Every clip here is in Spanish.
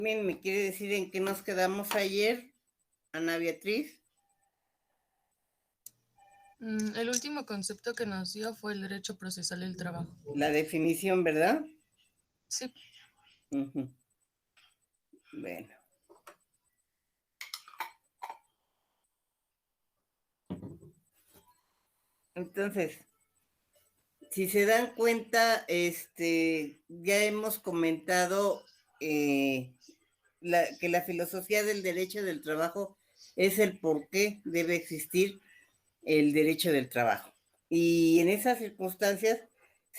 Bien, ¿me quiere decir en qué nos quedamos ayer, Ana Beatriz? El último concepto que nos dio fue el derecho procesal del trabajo. La definición, ¿verdad? Sí. Bueno. Entonces, si se dan cuenta, ya hemos comentado que la filosofía del derecho del trabajo es el por qué debe existir el derecho del trabajo. Y en esas circunstancias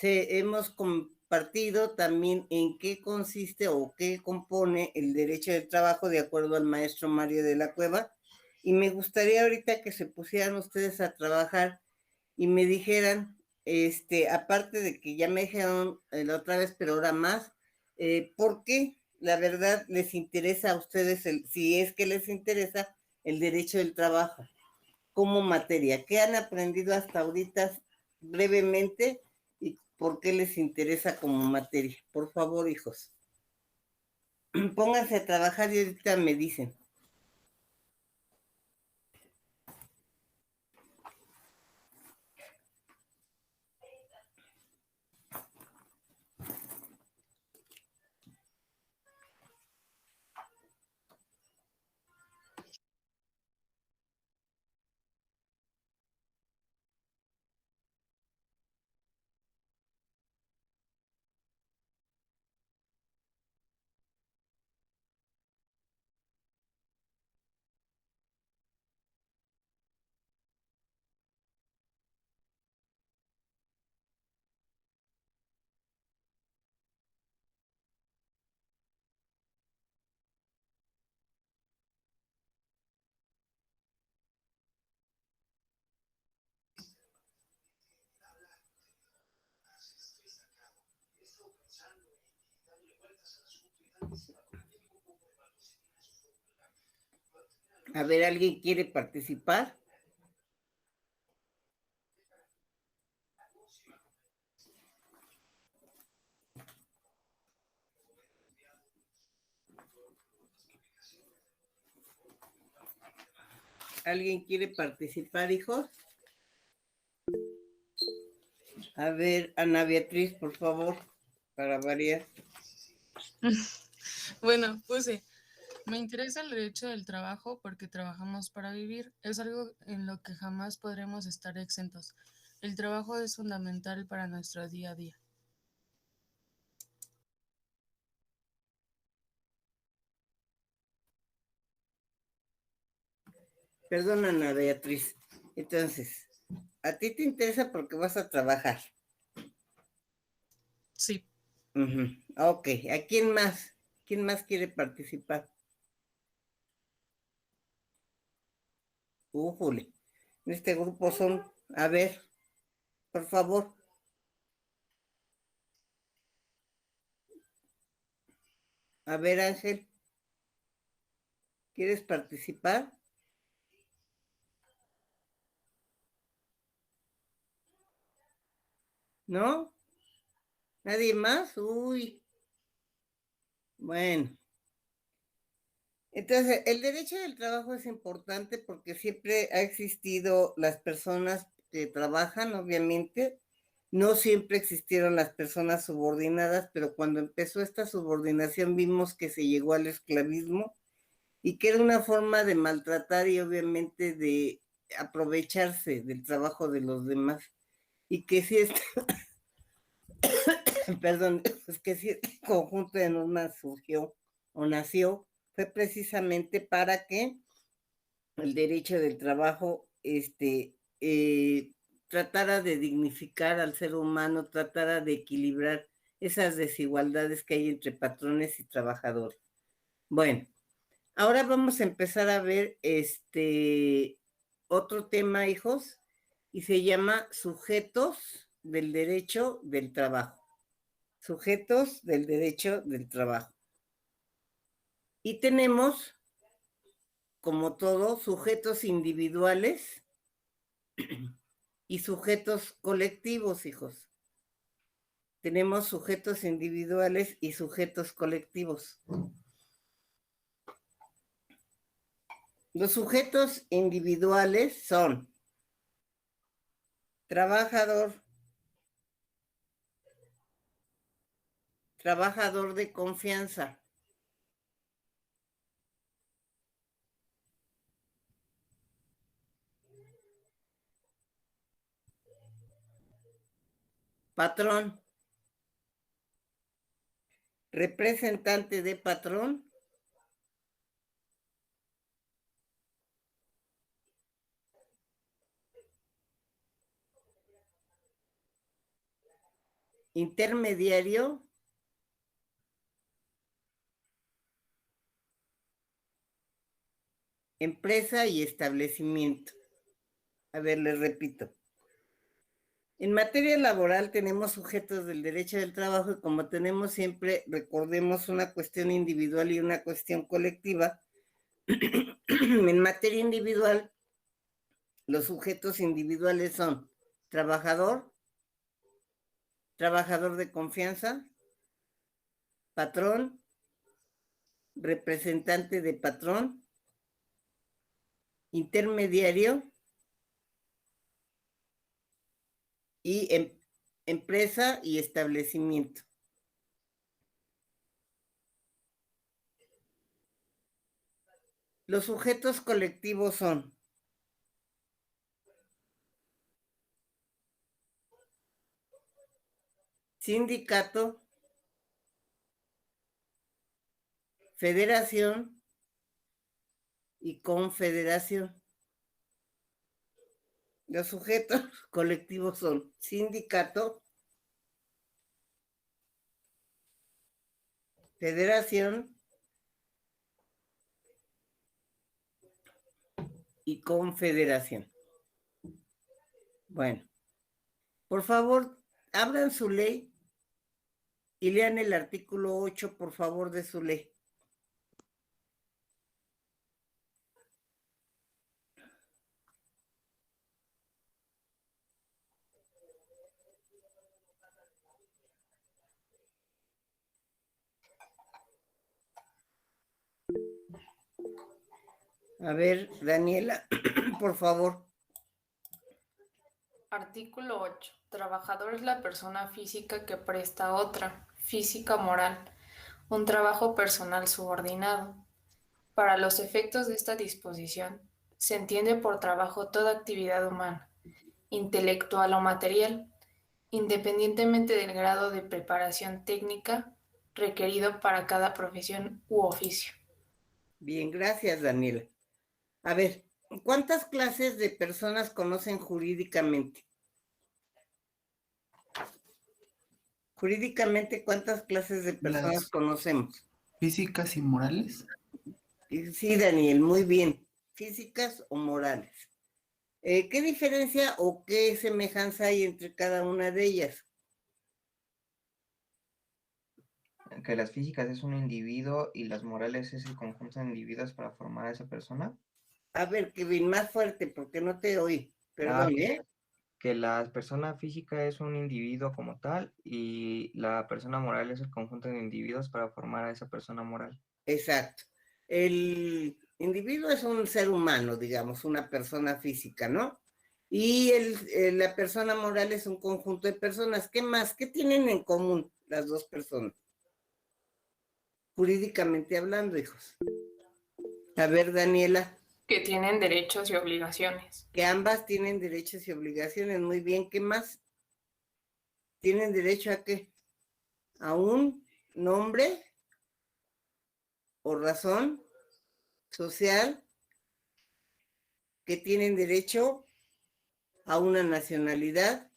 hemos compartido también en qué consiste o qué compone el derecho del trabajo de acuerdo al maestro Mario de la Cueva. Y me gustaría ahorita que se pusieran ustedes a trabajar y me dijeran, aparte de que ya me dijeron la otra vez, pero ahora más, ¿por qué la verdad les interesa a ustedes, si es que les interesa, el derecho del trabajo como materia? ¿Qué han aprendido hasta ahorita brevemente y por qué les interesa como materia? Por favor, hijos, pónganse a trabajar y ahorita me dicen. A ver, ¿alguien quiere participar? ¿Alguien quiere participar, hijos? A ver, Ana Beatriz, por favor, para variar. Bueno, puse, me interesa el derecho del trabajo porque trabajamos para vivir. Es algo en lo que jamás podremos estar exentos. El trabajo es fundamental para nuestro día a día. Perdona, Ana Beatriz. Entonces, a ti te interesa porque vas a trabajar. Sí. Ok, ¿a quién más? ¿Quién más quiere participar? Újule. En este grupo son, a ver, por favor. A ver, Ángel, ¿quieres participar? ¿No? ¿Nadie más? Uy, bueno. Entonces, el derecho del trabajo es importante porque siempre ha existido las personas que trabajan, obviamente. No siempre existieron las personas subordinadas, pero cuando empezó esta subordinación vimos que se llegó al esclavismo y que era una forma de maltratar y obviamente de aprovecharse del trabajo de los demás. Y que si este, perdón, pues que si este conjunto de normas surgió o nació, fue precisamente para que el derecho del trabajo tratara de dignificar al ser humano, tratara de equilibrar esas desigualdades que hay entre patrones y trabajadores. Bueno, ahora vamos a empezar a ver otro tema, hijos, y se llama sujetos del derecho del trabajo. Sujetos del derecho del trabajo. Y tenemos, como todo, sujetos individuales y sujetos colectivos, hijos. Tenemos sujetos individuales y sujetos colectivos. Los sujetos individuales son trabajador, trabajador de confianza, patrón, representante de patrón, intermediario, empresa y establecimiento. A ver, les repito. En materia laboral tenemos sujetos del derecho del trabajo y como tenemos siempre, recordemos una cuestión individual y una cuestión colectiva. En materia individual, los sujetos individuales son trabajador, trabajador de confianza, patrón, representante de patrón, intermediario y empresa y establecimiento. Los sujetos colectivos son sindicato, federación y confederación. Los sujetos colectivos son sindicato, federación y confederación. Bueno, por favor, abran su ley y lean el artículo 8, por favor, de su ley. A ver, Daniela, por favor. Artículo 8. Trabajador es la persona física que presta a otra, física o moral, un trabajo personal subordinado. Para los efectos de esta disposición, se entiende por trabajo toda actividad humana, intelectual o material, independientemente del grado de preparación técnica requerido para cada profesión u oficio. Bien, gracias, Daniela. A ver, ¿cuántas clases de personas conocen jurídicamente? Jurídicamente, ¿cuántas clases de personas Las conocemos? físicas y morales. Sí, Daniel, muy bien. ¿Físicas o morales? ¿Qué diferencia o qué semejanza hay entre cada una de ellas? Que las físicas es un individuo y las morales es el conjunto de individuos para formar a esa persona. A ver, Kevin, más fuerte porque no te oí. Perdón, ¿eh? Que la persona física es un individuo como tal y la persona moral es el conjunto de individuos para formar a esa persona moral. Exacto. El individuo es un ser humano, digamos, una persona física, ¿no? Y la persona moral es un conjunto de personas. ¿Qué más? ¿Qué tienen en común las dos personas? Jurídicamente hablando, hijos. A ver, Daniela. Que tienen derechos y obligaciones. Que ambas tienen derechos y obligaciones. Muy bien, ¿qué más? ¿Tienen derecho a qué? A un nombre o razón social, que tienen derecho a una nacionalidad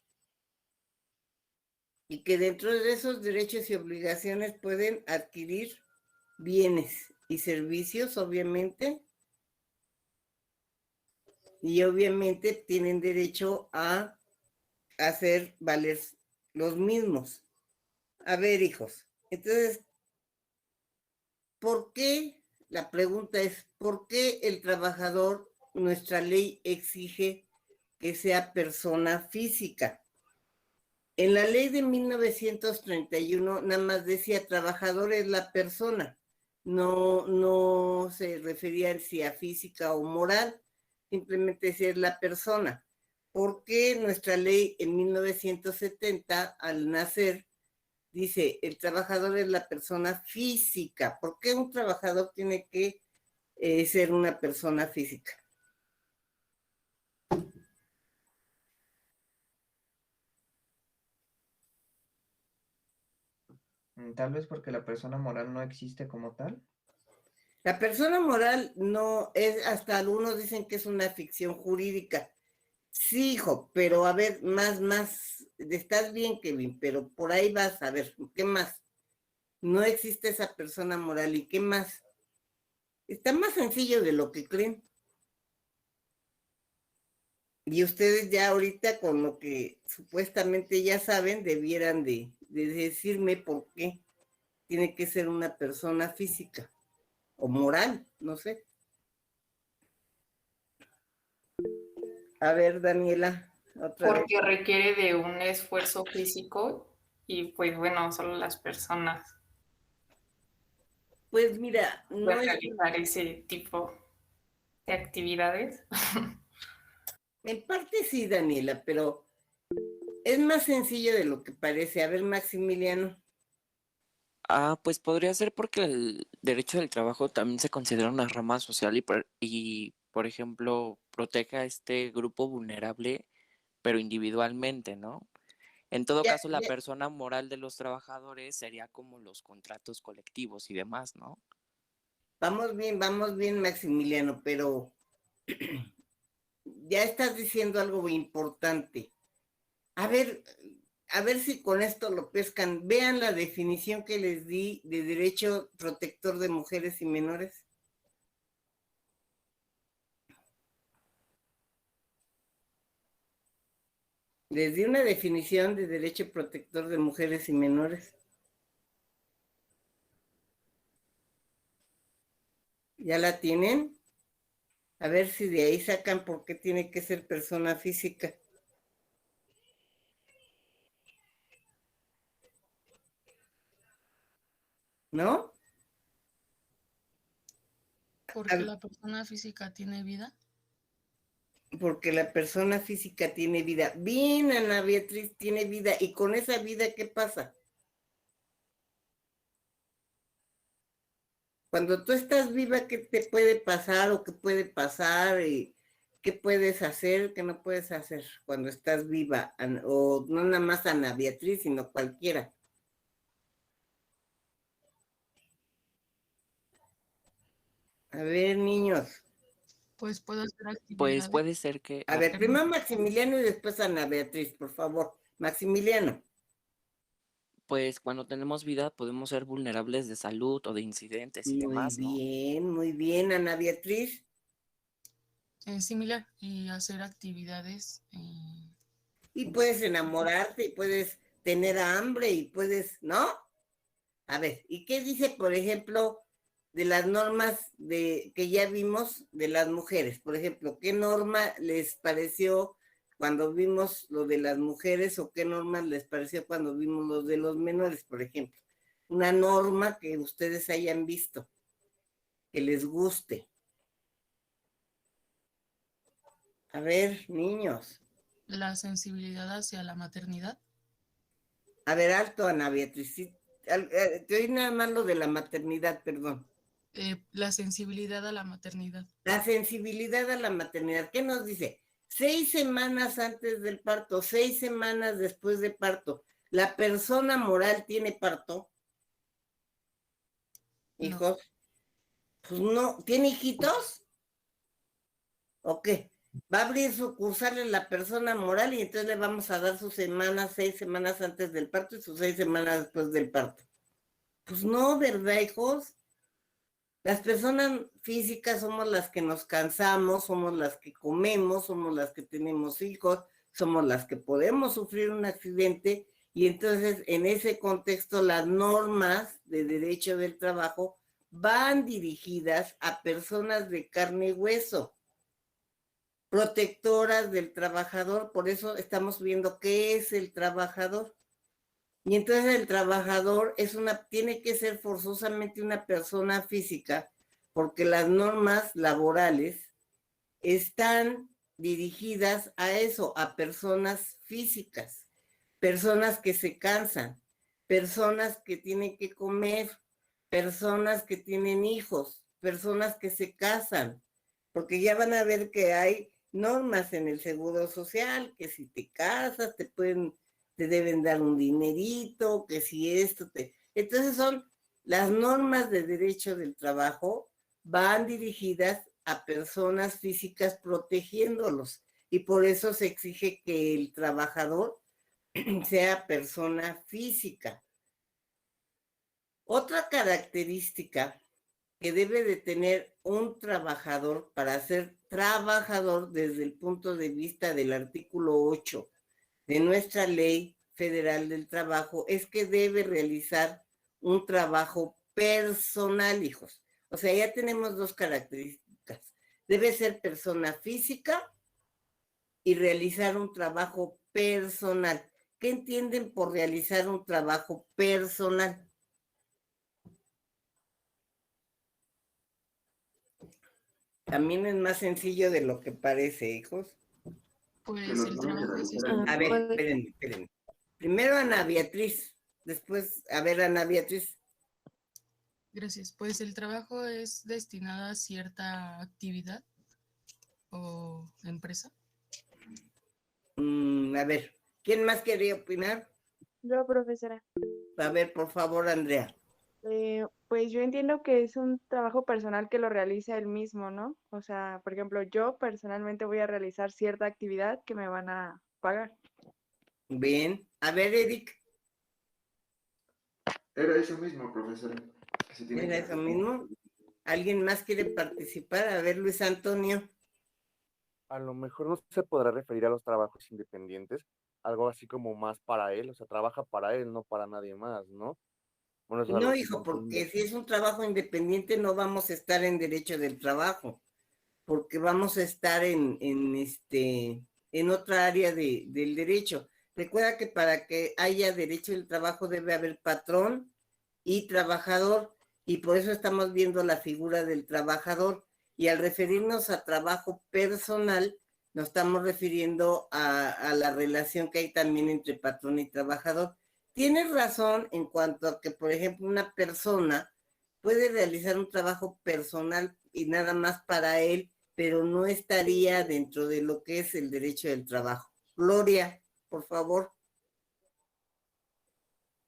y que dentro de esos derechos y obligaciones pueden adquirir bienes y servicios, obviamente, y obviamente tienen derecho a hacer valer los mismos. A ver, hijos, entonces, ¿por qué? La pregunta es, ¿por qué el trabajador, nuestra ley exige que sea persona física? En la ley de 1931 nada más decía trabajador es la persona, no se refería si a física o moral, simplemente si es la persona. Porque nuestra ley en 1970, al nacer, dice, el trabajador es la persona física. ¿Por qué un trabajador tiene que ser una persona física? Tal vez porque la persona moral no existe como tal. La persona moral no es, hasta algunos dicen que es una ficción jurídica. Sí, hijo, pero a ver, estás bien, Kevin, pero por ahí vas, a ver, ¿qué más? No existe esa persona moral, ¿y qué más? Está más sencillo de lo que creen. Y ustedes ya ahorita con lo que supuestamente ya saben, debieran de decirme por qué tiene que ser una persona física o moral, no sé. A ver, Daniela, otra vez. Porque requiere de un esfuerzo físico y pues bueno, solo las personas Pues mira, no pueden es, realizar ese tipo de actividades. en parte sí, Daniela, pero es más sencillo de lo que parece. A ver, Maximiliano. Pues podría ser porque el derecho del trabajo también se considera una rama social y, por ejemplo, protege a este grupo vulnerable, pero individualmente, ¿no? En todo Ya, caso, la ya, persona moral de los trabajadores sería como los contratos colectivos y demás, ¿no? vamos bien, Maximiliano, pero ya estás diciendo algo muy importante. A ver, a ver si con esto lo pescan. Vean la definición que les di de derecho protector de mujeres y menores. Les di una definición de derecho protector de mujeres y menores. ¿Ya la tienen? A ver si de ahí sacan por qué tiene que ser persona física. ¿No? Porque la persona física tiene vida. Porque la persona física tiene vida. Bien, Ana Beatriz tiene vida. ¿Y con esa vida qué pasa? Cuando tú estás viva, ¿qué te puede pasar o qué puede pasar? Y ¿qué puedes hacer, qué no puedes hacer cuando estás viva? O no nada más Ana Beatriz, sino cualquiera. A ver, niños. Pues puedo hacer Pues actividades. puede ser que, A ver, Perdón. primero Maximiliano y después Ana Beatriz, por favor. Maximiliano. pues cuando tenemos vida podemos ser vulnerables de salud o de incidentes y demás, ¿no? Muy bien, Ana Beatriz. Es similar y hacer actividades. Y puedes enamorarte y puedes tener hambre y puedes, ¿no? A ver, ¿y qué dice, por ejemplo, de las normas que ya vimos de las mujeres? Por ejemplo, ¿qué norma les pareció cuando vimos lo de las mujeres o qué normas les pareció cuando vimos lo de los menores, por ejemplo? Una norma que ustedes hayan visto, que les guste. A ver, niños. La sensibilidad hacia la maternidad. A ver, alto, Ana Beatriz. Sí, te oí nada más lo de la maternidad, perdón. La sensibilidad a la maternidad. La sensibilidad a la maternidad. ¿Qué nos dice? 6 semanas antes del parto, 6 semanas después de parto. ¿La persona moral tiene parto? No. Hijos. Pues no. ¿Tiene hijitos? ¿O qué? Va a abrir sucursal en la persona moral y entonces le vamos a dar sus semanas, 6 semanas antes del parto y sus 6 semanas después del parto. Pues no, ¿verdad, hijos? Las personas físicas somos las que nos cansamos, somos las que comemos, somos las que tenemos hijos, somos las que podemos sufrir un accidente y entonces en ese contexto las normas de derecho del trabajo van dirigidas a personas de carne y hueso, protectoras del trabajador, por eso estamos viendo qué es el trabajador. Y entonces el trabajador tiene que ser forzosamente una persona física, porque las normas laborales están dirigidas a eso, a personas físicas, personas que se cansan, personas que tienen que comer, personas que tienen hijos, personas que se casan, porque ya van a ver que hay normas en el seguro social, que si te casas te deben dar un dinerito, que si Entonces las normas de derecho del trabajo van dirigidas a personas físicas protegiéndolos y por eso se exige que el trabajador sea persona física. Otra característica que debe de tener un trabajador para ser trabajador desde el punto de vista del artículo 8 de nuestra Ley Federal del Trabajo es que debe realizar un trabajo personal, hijos. O sea, ya tenemos dos características. Debe ser persona física y realizar un trabajo personal. ¿Qué entienden por realizar un trabajo personal? También es más sencillo de lo que parece, hijos. Pues el trabajo es A ver, espérenme. Primero Ana Beatriz, después, a ver, Ana Beatriz. Gracias. Pues el trabajo es destinado a cierta actividad o empresa. A ver, ¿quién más quería opinar? Yo, profesora. A ver, por favor, Andrea. Pues yo entiendo que es un trabajo personal que lo realiza él mismo, ¿no? O sea, por ejemplo, yo personalmente voy a realizar cierta actividad que me van a pagar. Bien. A ver, Eric. Era eso mismo, profesora. ¿Era eso mismo? ¿Alguien más quiere participar? A ver, Luis Antonio. A lo mejor no se podrá referir a los trabajos independientes, algo así como más para él, o sea, trabaja para él, no para nadie más, ¿no? Bueno, eso es No, algo que hijo, yo porque entiendo. si es un trabajo independiente no vamos a estar en derecho del trabajo, porque vamos a estar en otra área del derecho. Recuerda que para que haya derecho del trabajo debe haber patrón y trabajador, y por eso estamos viendo la figura del trabajador. Y al referirnos a trabajo personal, nos estamos refiriendo a la relación que hay también entre patrón y trabajador. Tienes razón en cuanto a que, por ejemplo, una persona puede realizar un trabajo personal y nada más para él, pero no estaría dentro de lo que es el derecho del trabajo. Gloria, por favor.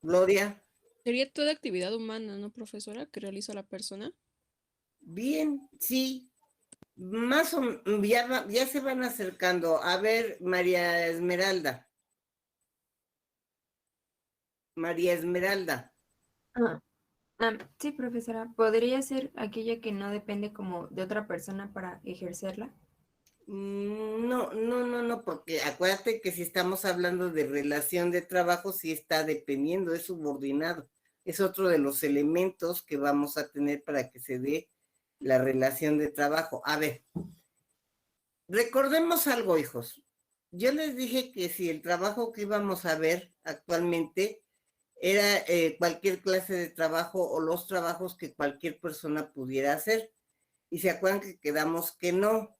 Gloria. Sería toda actividad humana, ¿no, profesora, que realiza la persona? Bien, sí. Más o ya se van acercando. A ver, María Esmeralda. María Esmeralda. Sí, profesora, ¿podría ser aquella que no depende como de otra persona para ejercerla? No, porque acuérdate que si estamos hablando de relación de trabajo, sí está dependiendo, es subordinado. Es otro de los elementos que vamos a tener para que se dé la relación de trabajo. A ver, recordemos algo, hijos. Yo les dije que si el trabajo que íbamos a ver actualmente era cualquier clase de trabajo o los trabajos que cualquier persona pudiera hacer. Y se acuerdan que quedamos que no,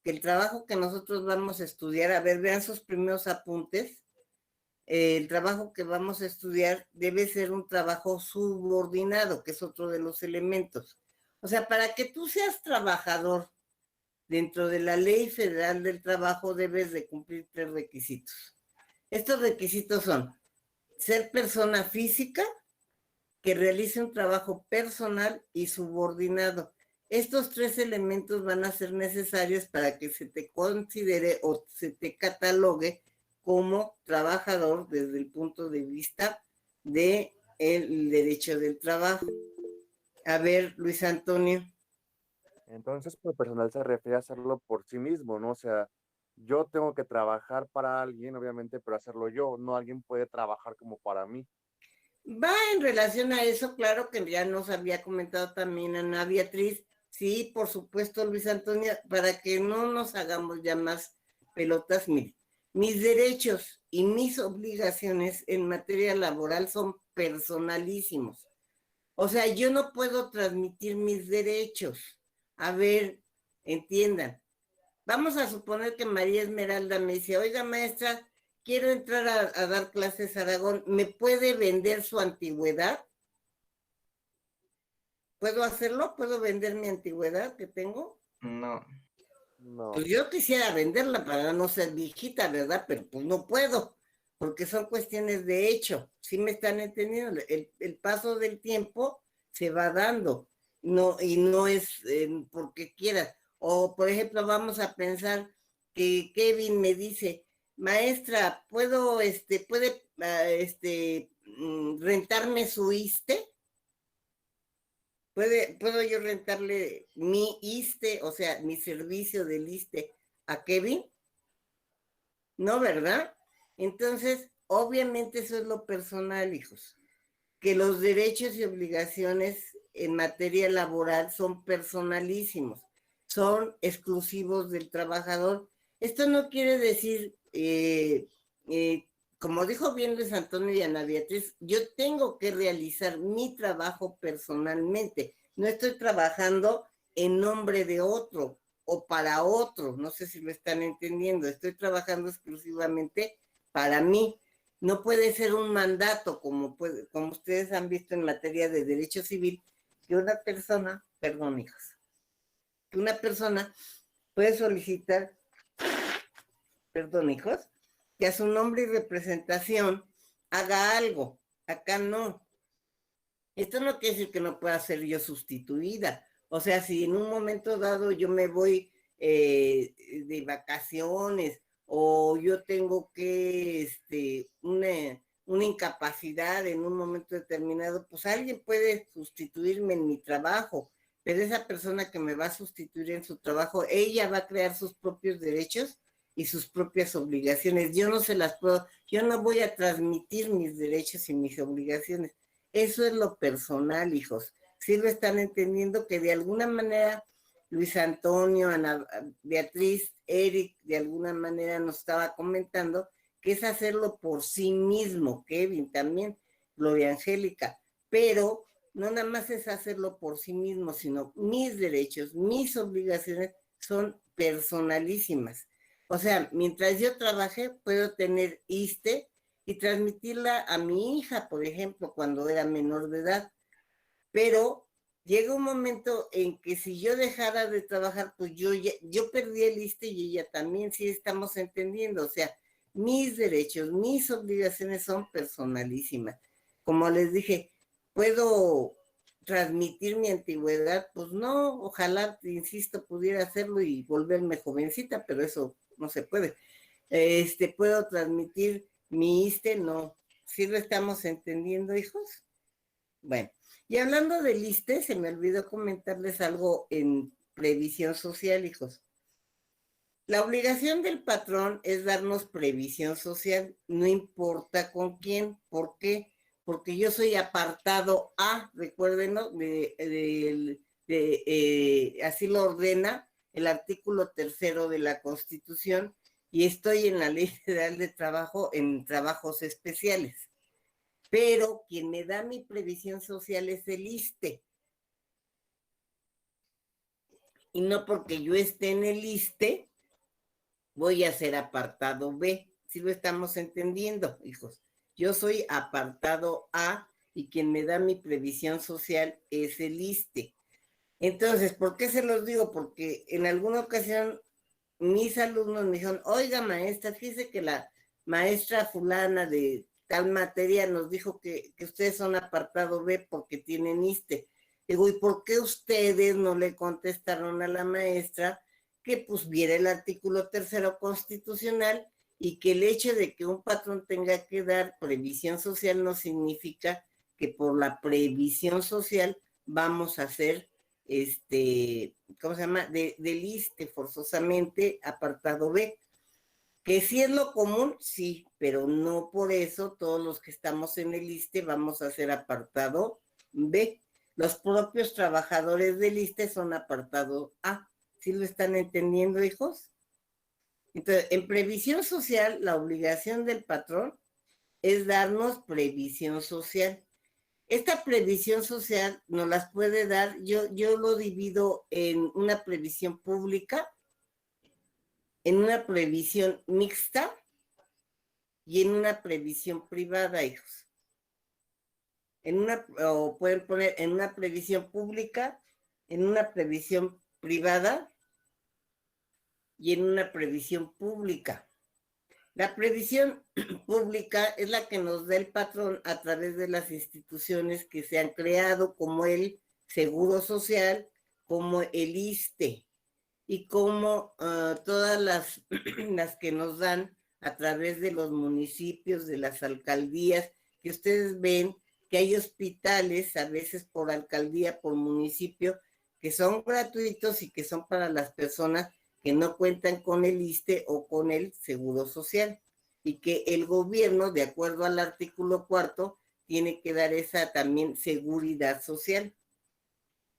que el trabajo que nosotros vamos a estudiar, a ver, vean sus primeros apuntes, el trabajo que vamos a estudiar debe ser un trabajo subordinado, que es otro de los elementos. O sea, para que tú seas trabajador dentro de la Ley Federal del Trabajo debes de cumplir 3 requisitos. Estos requisitos son ser persona física que realice un trabajo personal y subordinado. Estos 3 elementos van a ser necesarios para que se te considere o se te catalogue como trabajador desde el punto de vista del derecho del trabajo. A ver, Luis Antonio. Entonces, por personal se refiere a hacerlo por sí mismo, ¿no? O sea, yo tengo que trabajar para alguien, obviamente, pero hacerlo yo, no alguien puede trabajar como para mí. Va en relación a eso, claro que ya nos había comentado también Ana Beatriz. Sí, por supuesto, Luis Antonio, para que no nos hagamos ya más pelotas, mire. Mis derechos y mis obligaciones en materia laboral son personalísimos. O sea, yo no puedo transmitir mis derechos. A ver, entiendan. Vamos a suponer que María Esmeralda me dice, oiga maestra, quiero entrar a dar clases a Aragón, ¿me puede vender su antigüedad? ¿Puedo hacerlo? ¿Puedo vender mi antigüedad que tengo? No. No. Pues yo quisiera venderla para no ser viejita, ¿verdad? Pero pues no puedo, porque son cuestiones de hecho. ¿Sí me están entendiendo? El paso del tiempo se va dando, no, y no es porque quieras. O, por ejemplo, vamos a pensar que Kevin me dice, maestra, ¿puede rentarme su ISSSTE? ¿Puedo yo rentarle mi ISSSTE, o sea, mi servicio del ISSSTE a Kevin? No, ¿verdad? Entonces, obviamente eso es lo personal, hijos, que los derechos y obligaciones en materia laboral son personalísimos, son exclusivos del trabajador. Esto no quiere decir, como dijo bien Luis Antonio y Ana Beatriz, yo tengo que realizar mi trabajo personalmente. No estoy trabajando en nombre de otro o para otro. No sé si lo están entendiendo. Estoy trabajando exclusivamente para mí. No puede ser un mandato, como ustedes han visto en materia de derecho civil, que una persona, perdón, hijos, que una persona puede solicitar, perdón, hijos, que a su nombre y representación haga algo. Acá no. Esto no quiere decir que no pueda ser yo sustituida. O sea, si en un momento dado yo me voy de vacaciones o yo tengo que, una incapacidad en un momento determinado, pues alguien puede sustituirme en mi trabajo, pero esa persona que me va a sustituir en su trabajo, ella va a crear sus propios derechos y sus propias obligaciones. Yo no se las puedo, yo no voy a transmitir mis derechos y mis obligaciones. Eso es lo personal, hijos. Sí lo están entendiendo, que de alguna manera Luis Antonio, Ana Beatriz, Eric, de alguna manera nos estaba comentando que es hacerlo por sí mismo, Kevin también, Gloria Angélica, pero no nada más es hacerlo por sí mismo, sino mis derechos, mis obligaciones son personalísimas. O sea, mientras yo trabaje, puedo tener ISSSTE y transmitirla a mi hija, por ejemplo, cuando era menor de edad. Pero llega un momento en que si yo dejara de trabajar, pues yo perdí el ISSSTE y ella también, sí estamos entendiendo. O sea, mis derechos, mis obligaciones son personalísimas. Como les dije, ¿puedo transmitir mi antigüedad? Pues no, ojalá, insisto, pudiera hacerlo y volverme jovencita, pero eso no se puede. ¿Puedo transmitir mi ISSSTE? No. ¿Sí lo estamos entendiendo, hijos? Bueno, y hablando del ISSSTE, se me olvidó comentarles algo en previsión social, hijos. La obligación del patrón es darnos previsión social, no importa con quién. ¿Por qué? Porque yo soy apartado A, recuérdenlo, así lo ordena el artículo 3 de la Constitución, y estoy en la Ley Federal de Trabajo en trabajos especiales. Pero quien me da mi previsión social es el ISSSTE. Y no porque yo esté en el ISSSTE, voy a ser apartado B. ¿Sí lo estamos entendiendo, hijos? Yo soy apartado A y quien me da mi previsión social es el ISSSTE. Entonces, ¿por qué se los digo? Porque en alguna ocasión mis alumnos me dijeron, oiga maestra, fíjese que la maestra fulana de tal materia nos dijo que ustedes son apartado B porque tienen ISSSTE. Digo, ¿y por qué ustedes no le contestaron a la maestra que pues viera el artículo 3 constitucional y que el hecho de que un patrón tenga que dar previsión social no significa que por la previsión social vamos a hacer ¿cómo se llama? Del ISSSTE forzosamente apartado B? Que sí es lo común, sí, pero no por eso todos los que estamos en el ISSSTE vamos a hacer apartado B. Los propios trabajadores del ISSSTE son apartado A. ¿Sí lo están entendiendo, hijos? Entonces, en previsión social, la obligación del patrón es darnos previsión social. Esta previsión social nos las puede dar, yo lo divido en una previsión pública, en una previsión mixta y en una previsión privada, hijos. O pueden poner en una previsión pública, en una previsión privada y en una previsión pública. La previsión pública es la que nos da el patrón a través de las instituciones que se han creado, como el Seguro Social, como el ISSSTE, y como todas las que nos dan a través de los municipios, de las alcaldías, que ustedes ven que hay hospitales, a veces por alcaldía, por municipio, que son gratuitos y que son para las personas que no cuentan con el ISSSTE o con el Seguro Social, y que el gobierno, de acuerdo al artículo 4, tiene que dar esa también seguridad social.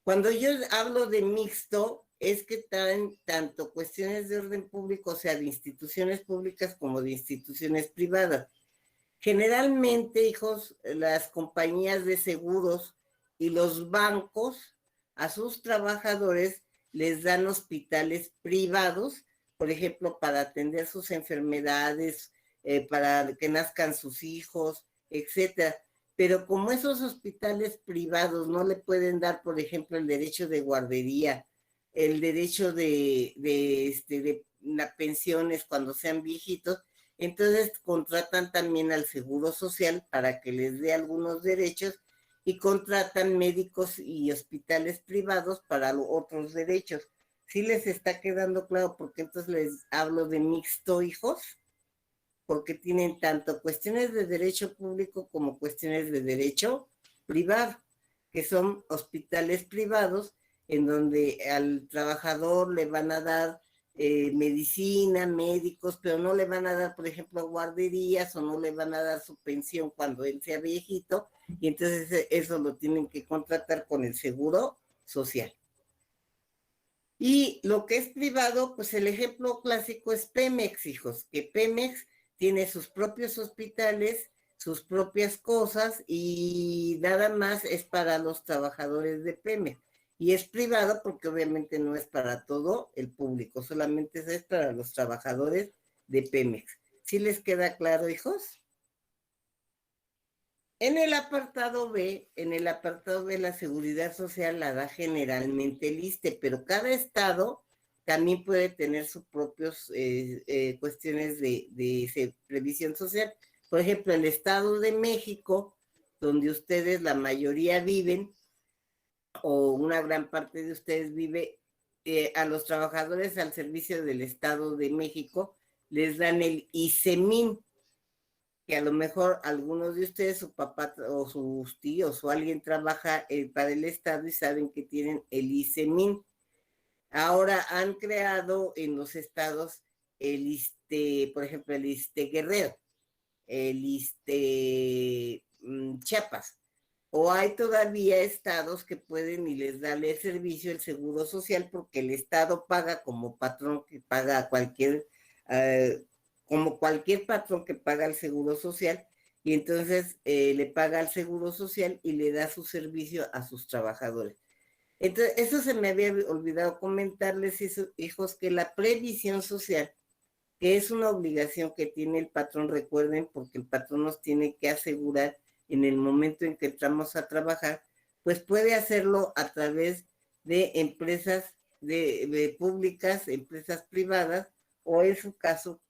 Cuando yo hablo de mixto, es que traen tanto cuestiones de orden público, o sea, de instituciones públicas como de instituciones privadas. Generalmente, hijos, las compañías de seguros y los bancos a sus trabajadores les dan hospitales privados, por ejemplo, para atender sus enfermedades, para que nazcan sus hijos, etcétera. Pero como esos hospitales privados no le pueden dar, por ejemplo, el derecho de guardería, el derecho de las pensiones cuando sean viejitos, entonces contratan también al Seguro Social para que les dé algunos derechos y contratan médicos y hospitales privados para otros derechos. ¿Sí les está quedando claro? Porque entonces les hablo de mixto, hijos, porque tienen tanto cuestiones de derecho público como cuestiones de derecho privado, que son hospitales privados en donde al trabajador le van a dar medicina, médicos, pero no le van a dar, por ejemplo, guarderías o no le van a dar su pensión cuando él sea viejito, y entonces eso lo tienen que contratar con el Seguro Social. Y lo que es privado, pues el ejemplo clásico es Pemex, hijos, que Pemex tiene sus propios hospitales, sus propias cosas, y nada más es para los trabajadores de Pemex. Y es privado porque obviamente no es para todo el público, solamente es para los trabajadores de Pemex. ¿Sí les queda claro, hijos? En el apartado B, la seguridad social la da generalmente el ISSSTE, pero cada estado también puede tener sus propias cuestiones de previsión social. Por ejemplo, el Estado de México, donde ustedes la mayoría viven, o una gran parte de ustedes vive, a los trabajadores al servicio del Estado de México les dan el ISEMIN, que a lo mejor algunos de ustedes, su papá o sus tíos o alguien trabaja para el Estado y saben que tienen el ISEMIN. Ahora han creado en los estados el ISSSTE, por ejemplo, el ISSSTE Guerrero, el ISSSTE Chiapas. O hay todavía estados que pueden y les darle el servicio el Seguro Social porque el Estado paga como patrón que paga como cualquier patrón que paga el Seguro Social, y entonces le paga al Seguro Social y le da su servicio a sus trabajadores. Entonces, eso se me había olvidado comentarles, hijos, que la previsión social, que es una obligación que tiene el patrón, recuerden, porque el patrón nos tiene que asegurar en el momento en que entramos a trabajar, pues puede hacerlo a través de empresas de públicas, empresas privadas, o en su caso,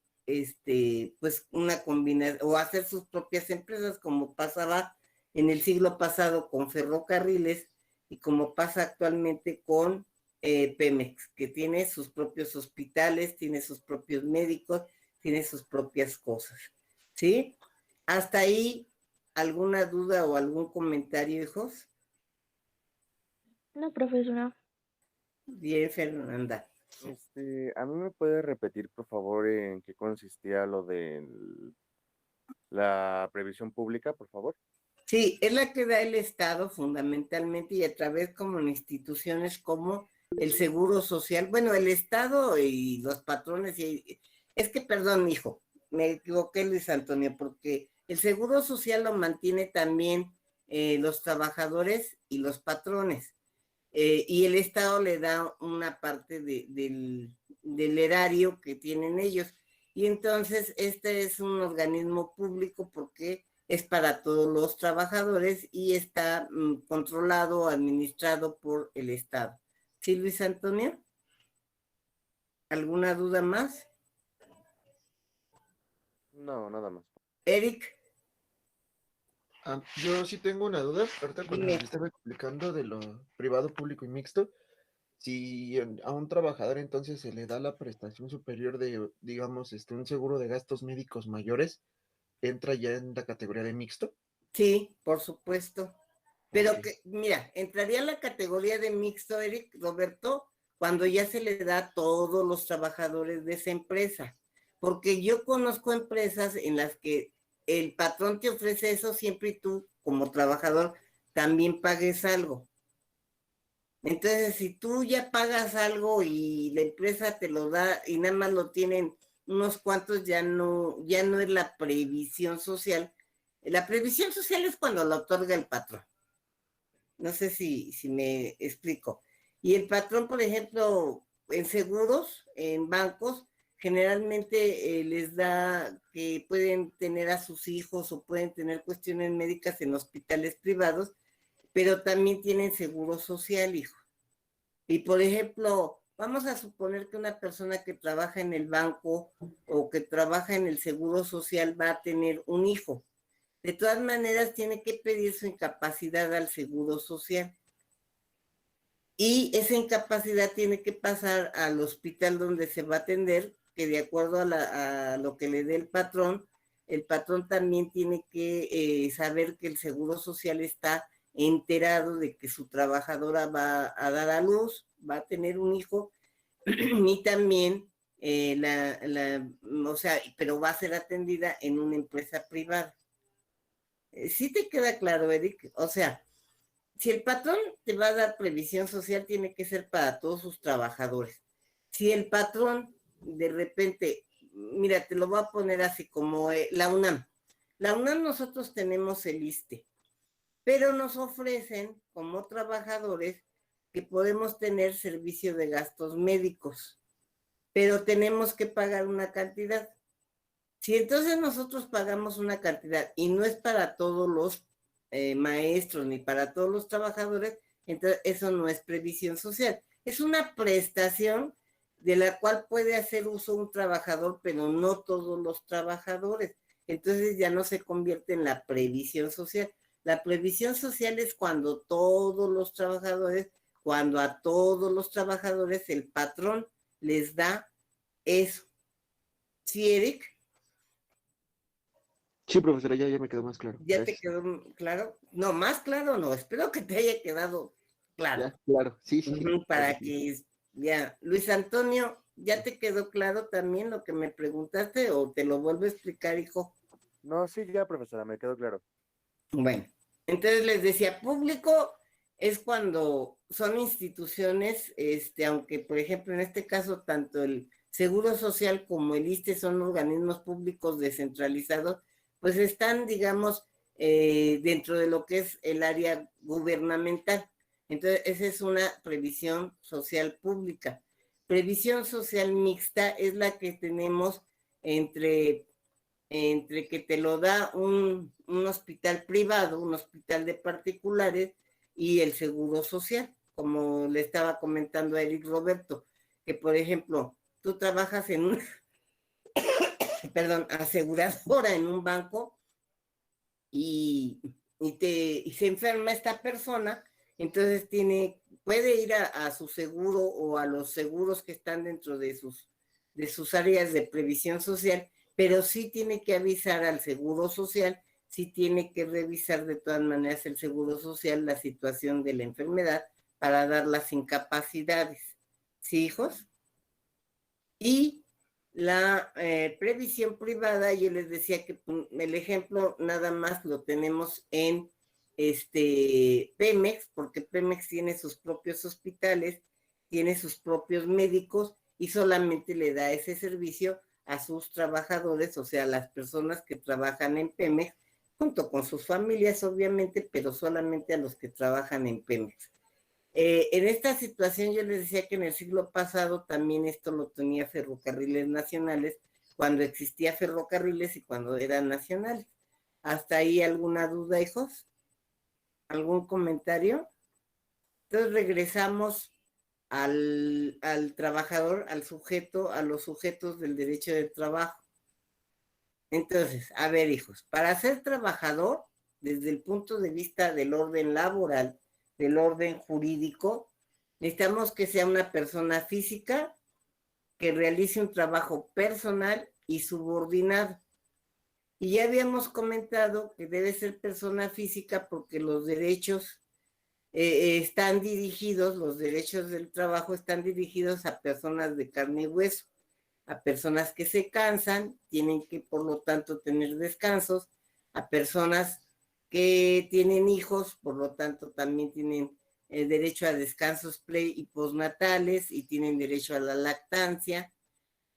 pues una combinación, o hacer sus propias empresas, como pasaba en el siglo pasado con ferrocarriles y como pasa actualmente con Pemex, que tiene sus propios hospitales, tiene sus propios médicos, tiene sus propias cosas, ¿sí? Hasta ahí, ¿alguna duda o algún comentario, hijos? No, profesora. Bien, Fernanda. ¿A mí me puede repetir, por favor, en qué consistía lo de la previsión pública, por favor? Sí, es la que da el Estado fundamentalmente y a través como instituciones como el Seguro Social. Bueno, el Estado y los patrones, es Es que, perdón, hijo, me equivoqué, Luis Antonio, porque el seguro social lo mantiene también los trabajadores y los patrones. Y el Estado le da una parte del erario que tienen ellos. Y entonces este es un organismo público porque es para todos los trabajadores y está controlado, administrado por el Estado. ¿Sí, Luis Antonio? ¿Alguna duda más? No, nada más. Eric, Yo sí tengo una duda. Ahorita cuando dime. me estaba explicando de lo privado, público y mixto, si a un trabajador entonces se le da la prestación superior de, digamos, un seguro de gastos médicos mayores, ¿entra ya en la categoría de mixto? Sí, por supuesto. Pero Ok. que, mira, entraría en la categoría de mixto, Eric, Roberto, cuando ya se le da a todos los trabajadores de esa empresa. Porque yo conozco empresas en las que el patrón te ofrece eso siempre y tú, como trabajador, también pagues algo. Entonces, si tú ya pagas algo y la empresa te lo da y nada más lo tienen unos cuantos, ya no es la previsión social. La previsión social es cuando la otorga el patrón. No sé si me explico. Y el patrón, por ejemplo, en seguros, en bancos, generalmente les da que pueden tener a sus hijos o pueden tener cuestiones médicas en hospitales privados, pero también tienen seguro social, hijo. Y por ejemplo, vamos a suponer que una persona que trabaja en el banco o que trabaja en el seguro social va a tener un hijo. De todas maneras, tiene que pedir su incapacidad al seguro social. Y esa incapacidad tiene que pasar al hospital donde se va a atender, que de acuerdo a lo que le dé el patrón también tiene que saber que el seguro social está enterado de que su trabajadora va a dar a luz, va a tener un hijo, y también, o sea, pero va a ser atendida en una empresa privada. ¿Sí te queda claro, Eric? O sea, si el patrón te va a dar previsión social, tiene que ser para todos sus trabajadores. Si el patrón de repente, mira, te lo voy a poner así como la UNAM. La UNAM nosotros tenemos el ISSSTE, pero nos ofrecen como trabajadores que podemos tener servicio de gastos médicos, pero tenemos que pagar una cantidad. Si entonces nosotros pagamos una cantidad y no es para todos los maestros ni para todos los trabajadores, entonces eso no es previsión social. Es una prestación de la cual puede hacer uso un trabajador, pero no todos los trabajadores. Entonces ya no se convierte en la previsión social. La previsión social es cuando a todos los trabajadores el patrón les da eso. ¿Sí, Eric? Sí, profesora, ya me quedó más claro. ¿Ya Gracias. te quedó claro? No, más claro no. Espero que te haya quedado claro. Ya, claro, sí. Para que ya, Luis Antonio, ¿ya te quedó claro también lo que me preguntaste o te lo vuelvo a explicar, hijo? No, sí, ya, profesora, me quedó claro. Bueno, entonces les decía, público es cuando son instituciones, aunque por ejemplo en este caso tanto el Seguro Social como el ISSSTE son organismos públicos descentralizados, pues están, digamos, dentro de lo que es el área gubernamental. Entonces, esa es una previsión social pública. Previsión social mixta es la que tenemos entre que te lo da un hospital privado, un hospital de particulares y el seguro social, como le estaba comentando a Eric Roberto, que por ejemplo, tú trabajas en una, perdón, aseguradora en un banco y se enferma esta persona, entonces puede ir a su seguro o a los seguros que están dentro de sus áreas de previsión social, pero sí tiene que avisar al seguro social, sí tiene que revisar de todas maneras el seguro social la situación de la enfermedad para dar las incapacidades. ¿Sí, hijos? Y la previsión privada, yo les decía que el ejemplo nada más lo tenemos en Pemex, porque Pemex tiene sus propios hospitales, tiene sus propios médicos y solamente le da ese servicio a sus trabajadores, o sea, las personas que trabajan en Pemex, junto con sus familias, obviamente, pero solamente a los que trabajan en Pemex. En esta situación yo les decía que en el siglo pasado también esto lo tenía Ferrocarriles Nacionales, cuando existía Ferrocarriles y cuando eran nacionales. ¿Hasta ahí alguna duda, hijos? ¿Algún comentario? Entonces regresamos al trabajador, al sujeto, a los sujetos del derecho del trabajo. Entonces, a ver, hijos, para ser trabajador, desde el punto de vista del orden laboral, del orden jurídico, necesitamos que sea una persona física que realice un trabajo personal y subordinado. Y ya habíamos comentado que debe ser persona física porque los derechos están dirigidos, los derechos del trabajo están dirigidos a personas de carne y hueso, a personas que se cansan, tienen que por lo tanto tener descansos, a personas que tienen hijos, por lo tanto también tienen derecho a descansos pre y postnatales y tienen derecho a la lactancia.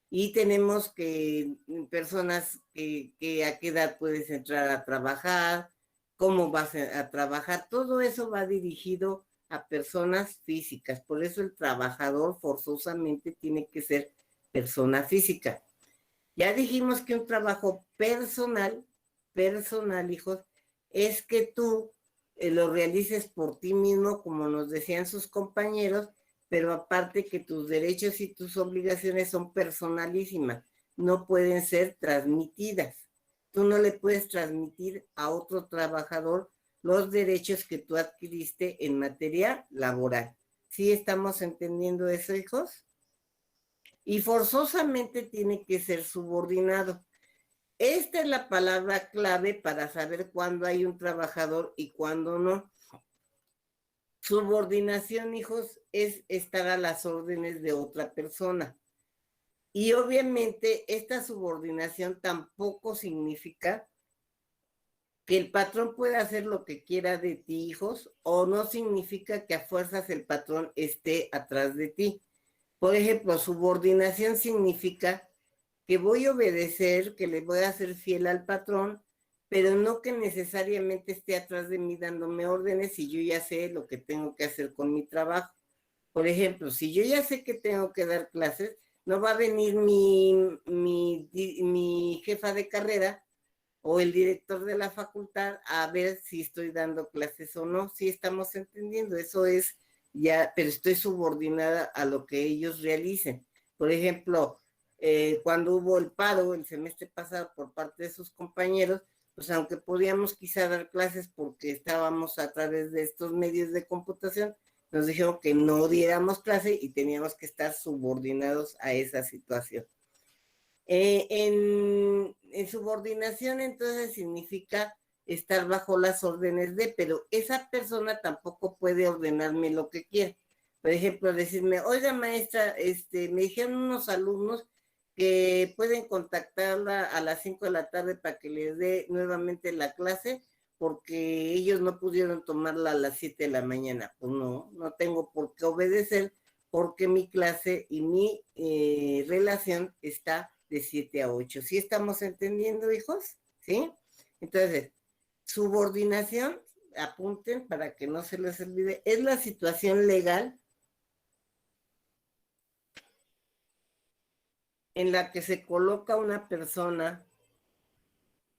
Y tenemos que personas que a qué edad puedes entrar a trabajar, cómo vas a trabajar, todo eso va dirigido a personas físicas. Por eso el trabajador forzosamente tiene que ser persona física. Ya dijimos que un trabajo personal, hijos, es que tú lo realices por ti mismo, como nos decían sus compañeros, pero aparte que tus derechos y tus obligaciones son personalísimas, no pueden ser transmitidas. Tú no le puedes transmitir a otro trabajador los derechos que tú adquiriste en materia laboral. ¿Sí estamos entendiendo eso, hijos? Y forzosamente tiene que ser subordinado. Esta es la palabra clave para saber cuándo hay un trabajador y cuándo no. Subordinación, hijos, es estar a las órdenes de otra persona. Y obviamente esta subordinación tampoco significa que el patrón pueda hacer lo que quiera de ti, hijos, o no significa que a fuerzas el patrón esté atrás de ti. Por ejemplo, subordinación significa que voy a obedecer, que le voy a ser fiel al patrón, pero no que necesariamente esté atrás de mí dándome órdenes y yo ya sé lo que tengo que hacer con mi trabajo. Por ejemplo, si yo ya sé que tengo que dar clases, no va a venir mi jefa de carrera o el director de la facultad a ver si estoy dando clases o no. Sí estamos entendiendo, eso es ya, pero estoy subordinada a lo que ellos realicen. Por ejemplo, cuando hubo el paro el semestre pasado por parte de sus compañeros, pues aunque podíamos quizá dar clases porque estábamos a través de estos medios de computación, nos dijeron que no diéramos clase y teníamos que estar subordinados a esa situación. En subordinación entonces significa estar bajo las órdenes de, pero esa persona tampoco puede ordenarme lo que quiere. Por ejemplo, decirme, oiga maestra, me dijeron unos alumnos que pueden contactarla a las 5 de la tarde para que les dé nuevamente la clase, porque ellos no pudieron tomarla a las 7 de la mañana. Pues no tengo por qué obedecer, porque mi clase y mi relación está de 7 a 8. ¿Sí estamos entendiendo, hijos? ¿Sí? Entonces, subordinación, apunten para que no se les olvide, es la situación legal en la que se coloca una persona.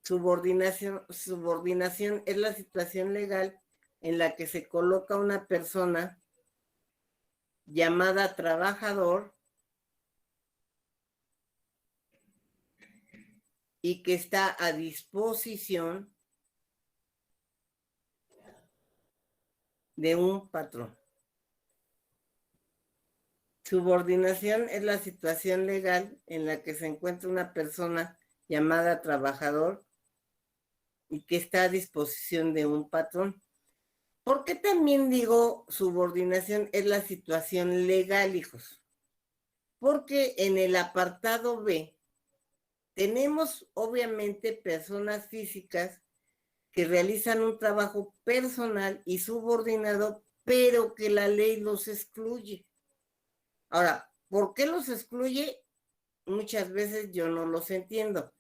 Subordinación es la situación legal en la que se coloca una persona llamada trabajador y que está a disposición de un patrón. Subordinación es la situación legal en la que se encuentra una persona llamada trabajador y que está a disposición de un patrón. ¿Por qué también digo subordinación es la situación legal, hijos? Porque en el apartado B tenemos obviamente personas físicas que realizan un trabajo personal y subordinado, pero que la ley los excluye. Ahora, ¿por qué los excluye? muchas veces yo no los entiendo.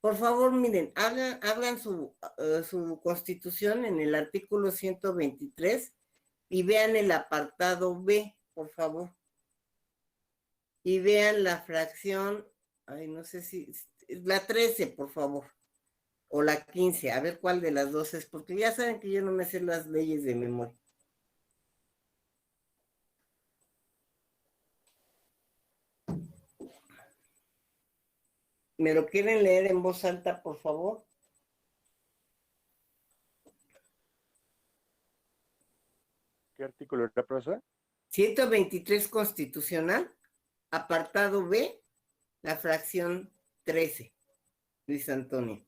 Por favor, miren, hagan su constitución en el artículo 123 y vean el apartado B, por favor. Y vean la fracción, ay, no sé si, la 13, por favor, o la 15, a ver cuál de las dos es, porque ya saben que yo no me sé las leyes de memoria. ¿Me lo quieren leer en voz alta, por favor? ¿Qué artículo era, profesora? 123 constitucional, apartado B, la fracción 13, Luis Antonio.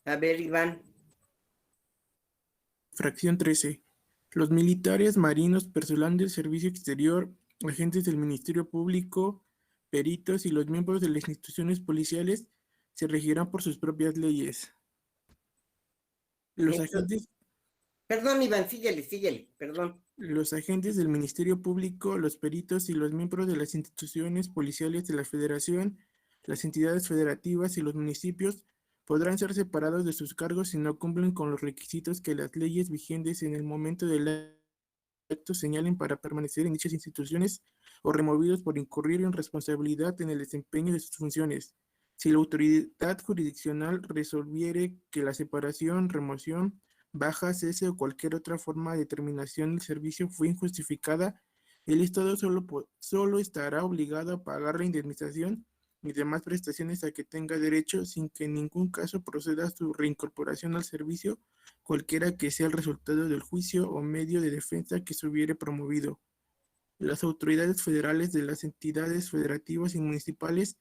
A ver, Iván. Fracción 13. Los militares, marinos, personal del servicio exterior, agentes del Ministerio Público, peritos y los miembros de las instituciones policiales se regirán por sus propias leyes. Los agentes... Perdón, Iván, síguele, perdón. Los agentes del Ministerio Público, los peritos y los miembros de las instituciones policiales de la Federación, las entidades federativas y los municipios podrán ser separados de sus cargos si no cumplen con los requisitos que las leyes vigentes en el momento del acto señalen para permanecer en dichas instituciones o removidos por incurrir en responsabilidad en el desempeño de sus funciones. Si la autoridad jurisdiccional resolviere que la separación, remoción, baja, cese o cualquier otra forma de terminación del servicio fue injustificada, el Estado solo estará obligado a pagar la indemnización y demás prestaciones a que tenga derecho sin que en ningún caso proceda a su reincorporación al servicio, cualquiera que sea el resultado del juicio o medio de defensa que se hubiere promovido. Las autoridades federales de las entidades federativas y municipales,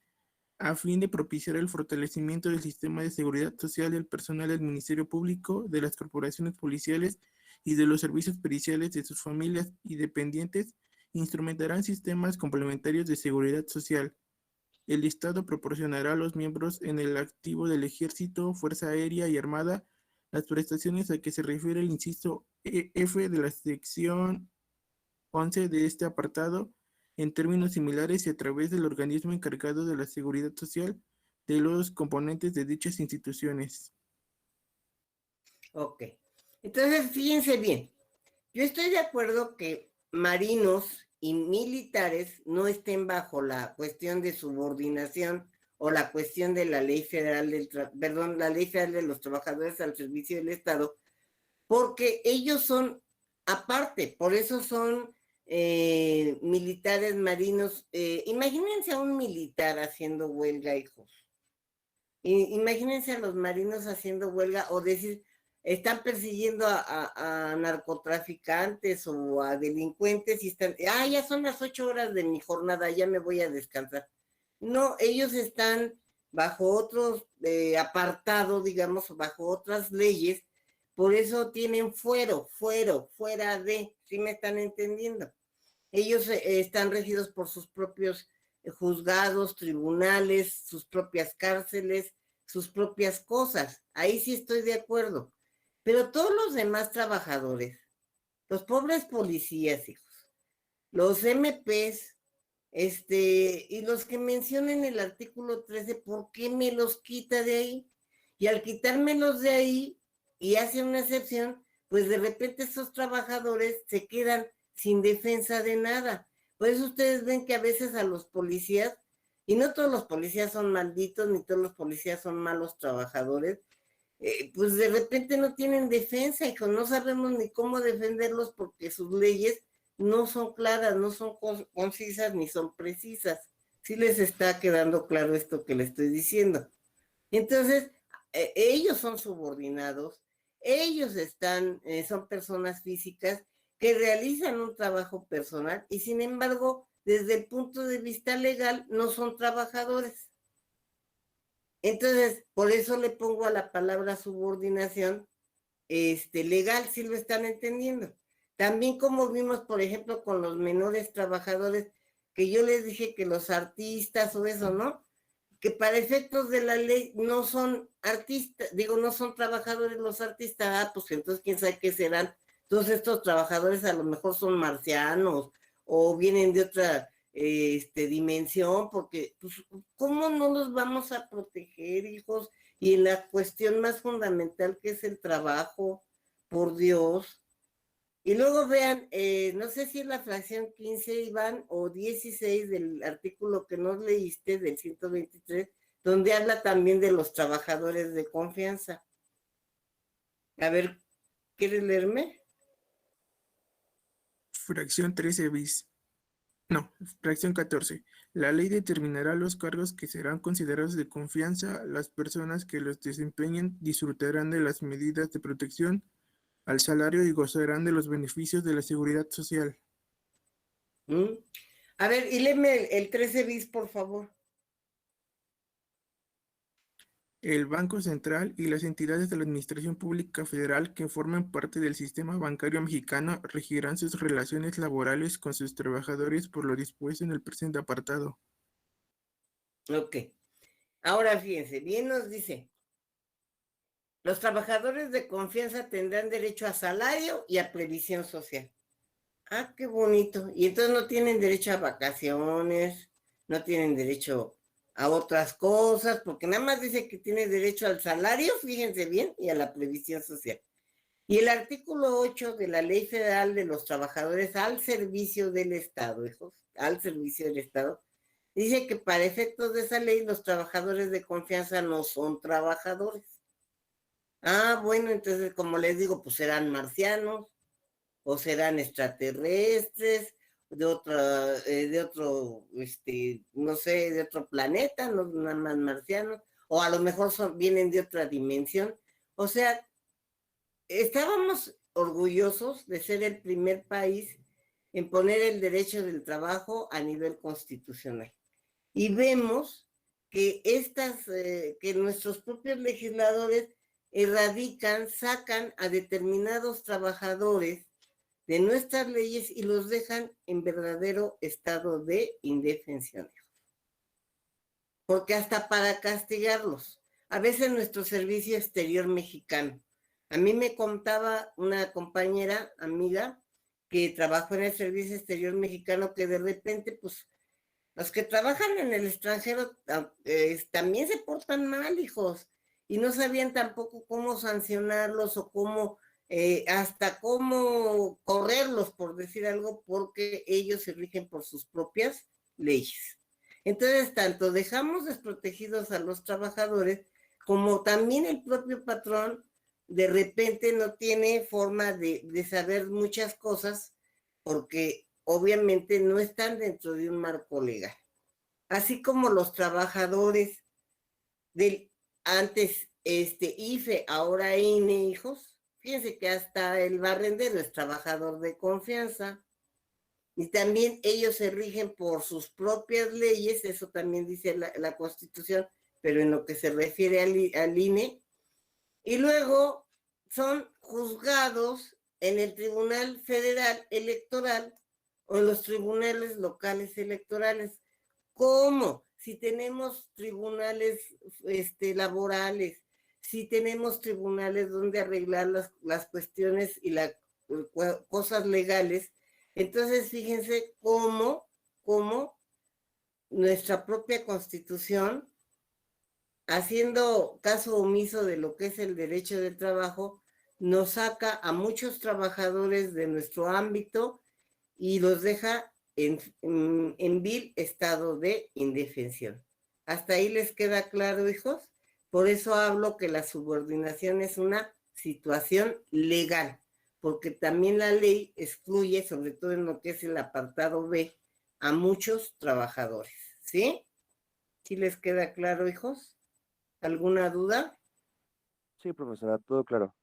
a fin de propiciar el fortalecimiento del sistema de seguridad social del personal del Ministerio Público, de las corporaciones policiales y de los servicios periciales de sus familias y dependientes, instrumentarán sistemas complementarios de seguridad social. El Estado proporcionará a los miembros en el activo del Ejército, Fuerza Aérea y Armada las prestaciones a que se refiere el inciso F de la sección 11 de este apartado, en términos similares y a través del organismo encargado de la seguridad social de los componentes de dichas instituciones. Ok. Entonces, fíjense bien. Yo estoy de acuerdo que marinos y militares no estén bajo la cuestión de subordinación o la cuestión de la ley federal la ley federal de los trabajadores al servicio del Estado, porque ellos son aparte, por eso son militares, marinos. Imagínense a un militar haciendo huelga, hijos. Imagínense a los marinos haciendo huelga o decir, están persiguiendo a narcotraficantes o a delincuentes y están, ya son las 8 horas de mi jornada, ya me voy a descansar. No, ellos están bajo otros apartados, digamos, bajo otras leyes, por eso tienen fuera de, ¿sí me están entendiendo? Ellos están regidos por sus propios juzgados, tribunales, sus propias cárceles, sus propias cosas. Ahí sí estoy de acuerdo. Pero todos los demás trabajadores, los pobres policías, hijos, los MPs, y los que mencionen el artículo 13, ¿por qué me los quita de ahí? Y al quitármelos de ahí y hace una excepción, pues de repente esos trabajadores se quedan sin defensa de nada. Por eso ustedes ven que a veces a los policías, y no todos los policías son malditos, ni todos los policías son malos trabajadores, pues de repente no tienen defensa, hijo, no sabemos ni cómo defenderlos porque sus leyes no son claras, no son concisas ni son precisas. Sí les está quedando claro esto que les estoy diciendo. Entonces, ellos son subordinados, ellos son personas físicas que realizan un trabajo personal y sin embargo, desde el punto de vista legal, no son trabajadores. Entonces, por eso le pongo a la palabra subordinación legal, si lo están entendiendo. También como vimos, por ejemplo, con los menores trabajadores, que yo les dije que los artistas o eso, ¿no? Que para efectos de la ley no son artistas, no son trabajadores los artistas, pues entonces quién sabe qué serán. Todos estos trabajadores a lo mejor son marcianos o vienen de otra dimensión, porque pues, ¿cómo no los vamos a proteger, hijos? Y en la cuestión más fundamental que es el trabajo, por Dios. Y luego vean, no sé si es la fracción 15, Iván, o 16 del artículo que nos leíste, del 123, donde habla también de los trabajadores de confianza. A ver, ¿quieres leerme? Fracción 13 bis. No, fracción 14. La ley determinará los cargos que serán considerados de confianza. Las personas que los desempeñen disfrutarán de las medidas de protección al salario y gozarán de los beneficios de la seguridad social. A ver, y léeme el 13 bis, por favor. El Banco Central y las entidades de la Administración Pública Federal que forman parte del sistema bancario mexicano regirán sus relaciones laborales con sus trabajadores por lo dispuesto en el presente apartado. Ok. Ahora fíjense, bien nos dice, los trabajadores de confianza tendrán derecho a salario y a previsión social. Ah, qué bonito. Y entonces no tienen derecho a vacaciones, no tienen derecho a otras cosas, porque nada más dice que tiene derecho al salario, fíjense bien, y a la previsión social. Y el artículo 8 de la Ley Federal de los Trabajadores al servicio del Estado, hijos, al servicio del Estado, dice que para efectos de esa ley los trabajadores de confianza no son trabajadores. Ah, bueno, entonces como les digo, pues serán marcianos, o serán extraterrestres, de otro, no sé, de otro planeta, no nada más marcianos, o a lo mejor vienen de otra dimensión. O sea, estábamos orgullosos de ser el primer país en poner el derecho del trabajo a nivel constitucional. Y vemos que que nuestros propios legisladores erradican, sacan a determinados trabajadores de nuestras leyes y los dejan en verdadero estado de indefensión. Porque hasta para castigarlos, a veces nuestro servicio exterior mexicano. A mí me contaba una compañera, amiga, que trabajó en el servicio exterior mexicano, que de repente, pues, los que trabajan en el extranjero también se portan mal, hijos, y no sabían tampoco cómo sancionarlos o cómo hasta cómo correrlos, por decir algo, porque ellos se rigen por sus propias leyes. Entonces, tanto dejamos desprotegidos a los trabajadores, como también el propio patrón de repente no tiene forma de saber muchas cosas, porque obviamente no están dentro de un marco legal. Así como los trabajadores del antes IFE, ahora INE, hijos. Fíjense que hasta el barrendero es trabajador de confianza y también ellos se rigen por sus propias leyes, eso también dice la Constitución, pero en lo que se refiere al INE. Y luego son juzgados en el Tribunal Federal Electoral o en los tribunales locales electorales. ¿Cómo? Si tenemos tribunales laborales, si tenemos tribunales donde arreglar las cuestiones y las cosas legales, entonces fíjense cómo nuestra propia Constitución, haciendo caso omiso de lo que es el derecho del trabajo, nos saca a muchos trabajadores de nuestro ámbito y los deja en vil estado de indefensión. ¿Hasta ahí les queda claro, hijos? Por eso hablo que la subordinación es una situación legal, porque también la ley excluye, sobre todo en lo que es el apartado B, a muchos trabajadores, ¿sí? ¿Sí les queda claro, hijos? ¿Alguna duda? Sí, profesora, todo claro.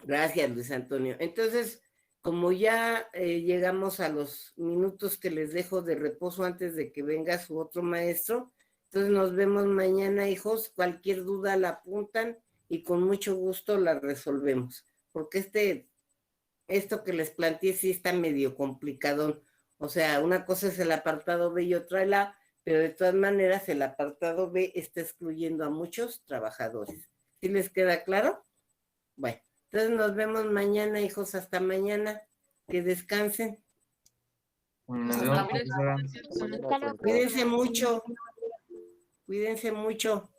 Gracias, Luis Antonio. Entonces, como ya llegamos a los minutos que les dejo de reposo antes de que venga su otro maestro, entonces nos vemos mañana, hijos. Cualquier duda la apuntan y con mucho gusto la resolvemos. Porque esto que les planteé sí está medio complicado. O sea, una cosa es el apartado B y otra el A, pero de todas maneras el apartado B está excluyendo a muchos trabajadores. ¿Sí les queda claro? Bueno, entonces nos vemos mañana, hijos. Hasta mañana. Que descansen. Nos vemos, profesora. Cuídense mucho. Cuídense mucho.